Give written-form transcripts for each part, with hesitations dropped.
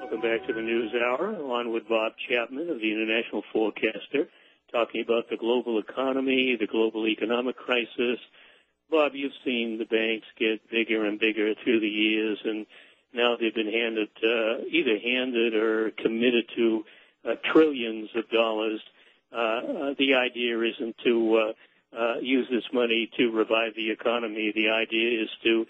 Welcome back to the News Hour, on with Bob Chapman of the International Forecaster, talking about the global economy, the global economic crisis. Bob, you've seen the banks get bigger and bigger through the years, and now they've been either handed or committed to trillions of dollars. The idea isn't to use this money to revive the economy. The idea is to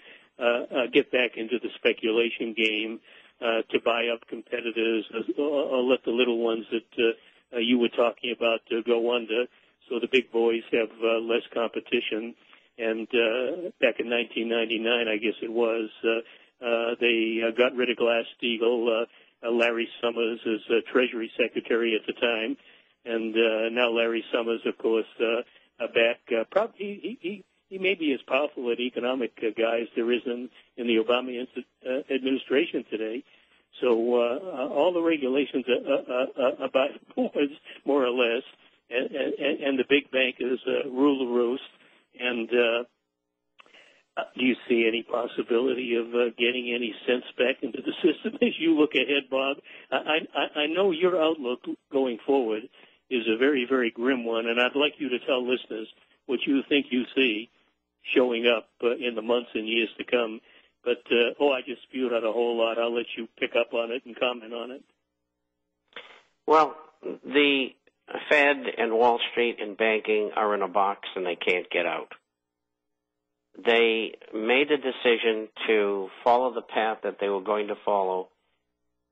get back into the speculation game, to buy up competitors, or let the little ones that you were talking about go under, so the big boys have less competition. And back in 1999, I guess it was, they got rid of Glass-Steagall. Larry Summers is Treasury Secretary at the time, and now Larry Summers, of course, back. Probably he may be as powerful an economic guy as there is in the Obama administration today. So all the regulations about boards, more or less, and the big bankers rule the roost. And do you see any possibility of getting any sense back into the system as you look ahead, Bob? I know your outlook going forward is a very, very grim one, and I'd like you to tell listeners what you think you see showing up in the months and years to come. But, I just spewed out a whole lot. I'll let you pick up on it and comment on it. Well, the Fed and Wall Street and banking are in a box and they can't get out. They made a decision to follow the path that they were going to follow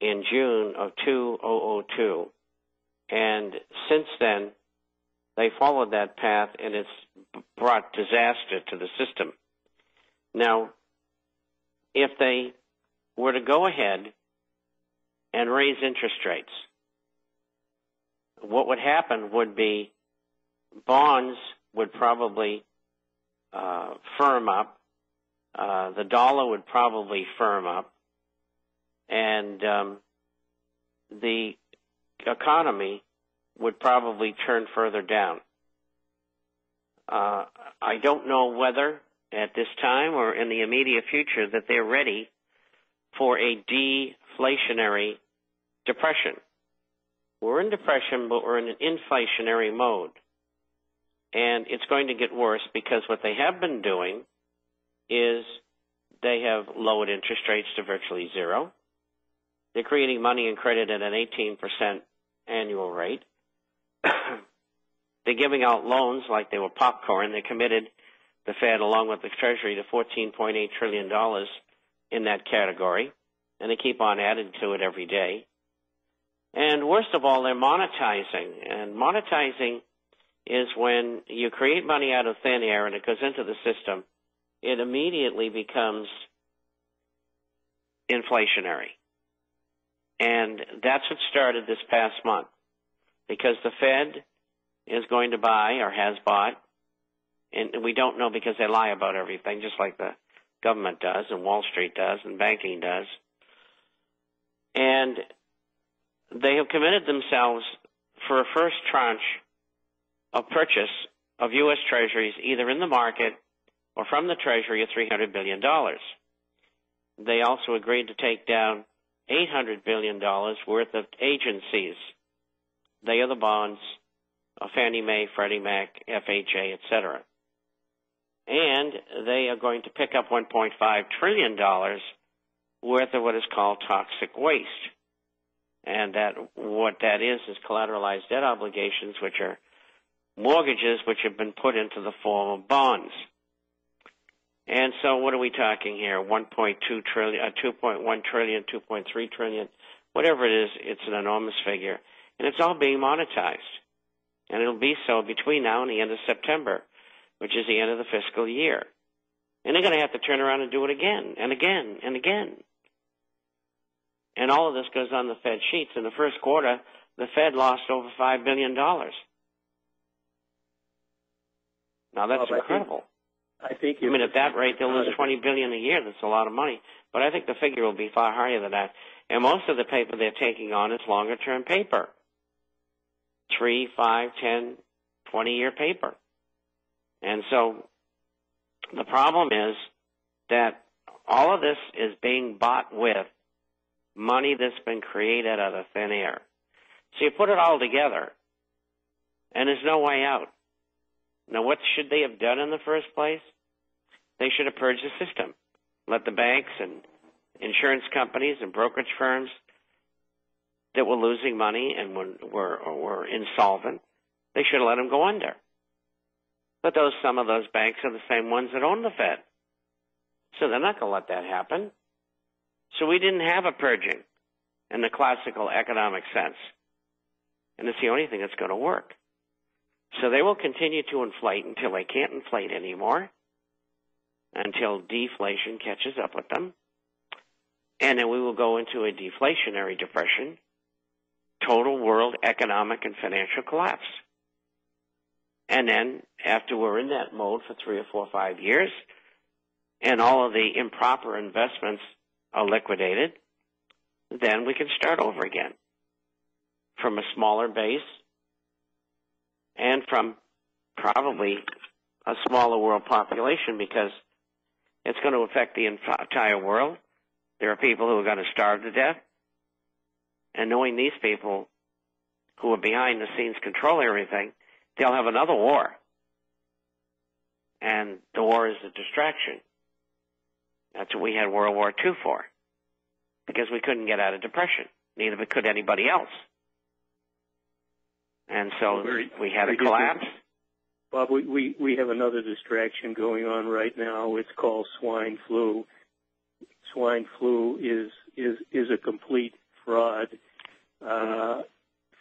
in June of 2002. And since then, they followed that path, and it's brought disaster to the system. Now, if they were to go ahead and raise interest rates, what would happen would be bonds would probably firm up, the dollar would probably firm up, and the economy would probably turn further down. I don't know whether at this time or in the immediate future that they're ready for a deflationary depression. We're in depression, but we're in an inflationary mode. And it's going to get worse because what they have been doing is they have lowered interest rates to virtually zero. They're creating money and credit at an 18% annual rate. They're giving out loans like they were popcorn. They committed, the Fed, along with the Treasury, to $14.8 trillion in that category, and they keep on adding to it every day. And worst of all, they're monetizing. And monetizing is when you create money out of thin air and it goes into the system, it immediately becomes inflationary. And that's what started this past month, because the Fed is going to buy or has bought, and we don't know because they lie about everything, just like the government does and Wall Street does and banking does. And they have committed themselves for a first tranche of purchase of U.S. Treasuries, either in the market or from the Treasury, of $300 billion. They also agreed to take down $800 billion worth of agencies. They are the bonds of Fannie Mae, Freddie Mac, FHA, etc. And they are going to pick up $1.5 trillion worth of what is called toxic waste. And what that is collateralized debt obligations, which are mortgages which have been put into the form of bonds. And so what are we talking here? 1.2 trillion, 2.1 trillion, 2.3 trillion, whatever it is, it's an enormous figure. And it's all being monetized. And it'll be so between now and the end of September, which is the end of the fiscal year. And they're going to have to turn around and do it again and again and again. And all of this goes on the Fed sheets. In the first quarter, the Fed lost over $5 billion. Now, that's incredible. I think at that rate, they'll lose $20 billion a year. That's a lot of money. But I think the figure will be far higher than that. And most of the paper they're taking on is longer-term paper. 3, 5, 10, 20-year paper. And so the problem is that all of this is being bought with money that's been created out of thin air. So you put it all together, and there's no way out. Now, what should they have done in the first place? They should have purged the system. Let the banks and insurance companies and brokerage firms that were losing money and were insolvent, they should have let them go under. But some of those banks are the same ones that own the Fed. So they're not going to let that happen. So we didn't have a purging in the classical economic sense. And it's the only thing that's going to work. So they will continue to inflate until they can't inflate anymore, until deflation catches up with them. And then we will go into a deflationary depression, total world economic and financial collapse. And then after we're in that mode for 3 or 4 or 5 years, and all of the improper investments are liquidated, then we can start over again from a smaller base and from probably a smaller world population, because it's going to affect the entire world. There are people who are going to starve to death. And knowing these people who are behind the scenes controlling everything, they'll have another war. And the war is a distraction. That's what we had World War II for, because we couldn't get out of depression. Neither could anybody else. And so we had a collapse. Bob, we have another distraction going on right now. It's called swine flu. Swine flu is a complete fraud.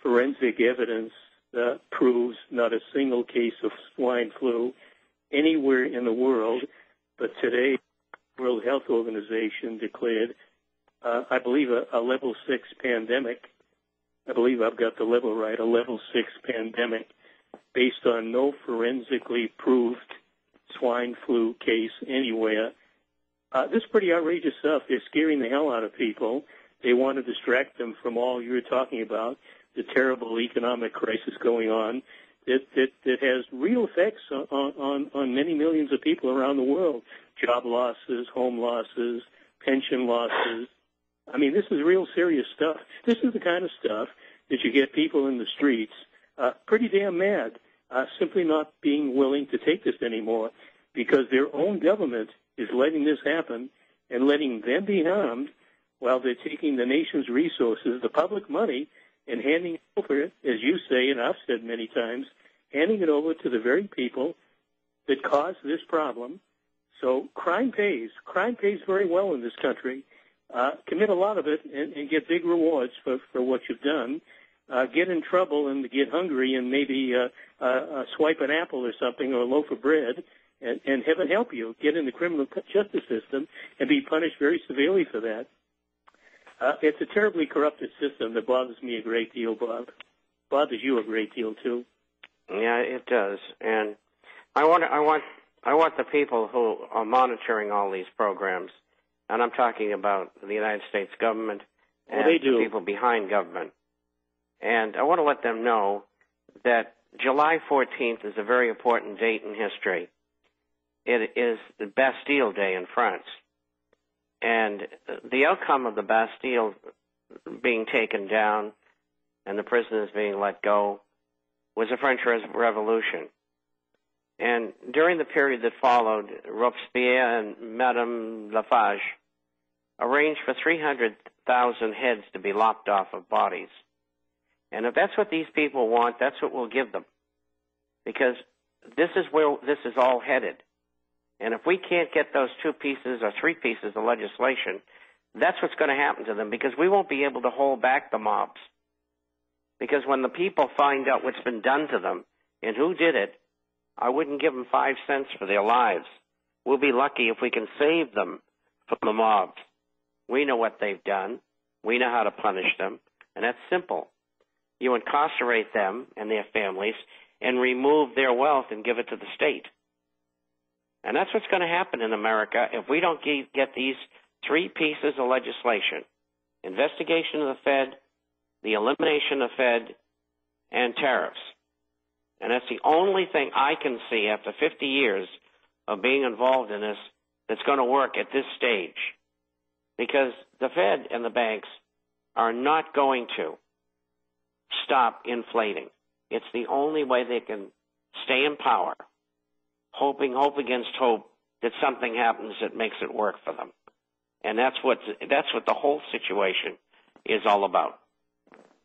Forensic evidence proves not a single case of swine flu anywhere in the world. But today, the World Health Organization declared, I believe, a level 6 pandemic. I believe I've got the level right, a level 6 pandemic based on no forensically proved swine flu case anywhere. This is pretty outrageous stuff. They're scaring the hell out of people. They want to distract them from all you're talking about, the terrible economic crisis going on that has real effects on many millions of people around the world. Job losses, home losses, pension losses. I mean, this is real serious stuff. This is the kind of stuff that you get people in the streets pretty damn mad, simply not being willing to take this anymore, because their own government is letting this happen and letting them be harmed while they're taking the nation's resources, the public money, and handing it over, as you say, and I've said many times, handing it over to the very people that caused this problem. So crime pays. Crime pays very well in this country. Commit a lot of it and get big rewards for what you've done. Get in trouble and get hungry and maybe swipe an apple or something or a loaf of bread, and heaven help you, get in the criminal justice system and be punished very severely for that. It's a terribly corrupted system that bothers me a great deal, Bob. Bothers you a great deal too. Yeah, it does. And I want the people who are monitoring all these programs, and I'm talking about the United States government and the people behind government. And I want to let them know that July 14th is a very important date in history. It is the Bastille Day in France. And the outcome of the Bastille being taken down and the prisoners being let go was the French Revolution. And during the period that followed, Robespierre and Madame Lafarge arranged for 300,000 heads to be lopped off of bodies. And if that's what these people want, that's what we'll give them. Because this is where this is all headed. And if we can't get those 2 pieces or 3 pieces of legislation, that's what's going to happen to them, because we won't be able to hold back the mobs. Because when the people find out what's been done to them and who did it, I wouldn't give them 5 cents for their lives. We'll be lucky if we can save them from the mobs. We know what they've done. We know how to punish them. And that's simple. You incarcerate them and their families and remove their wealth and give it to the state. And that's what's going to happen in America if we don't get these 3 pieces of legislation: investigation of the Fed, the elimination of the Fed, and tariffs. And that's the only thing I can see after 50 years of being involved in this that's going to work at this stage. Because the Fed and the banks are not going to stop inflating. It's the only way they can stay in power, hope against hope that something happens that makes it work for them. And that's what the whole situation is all about.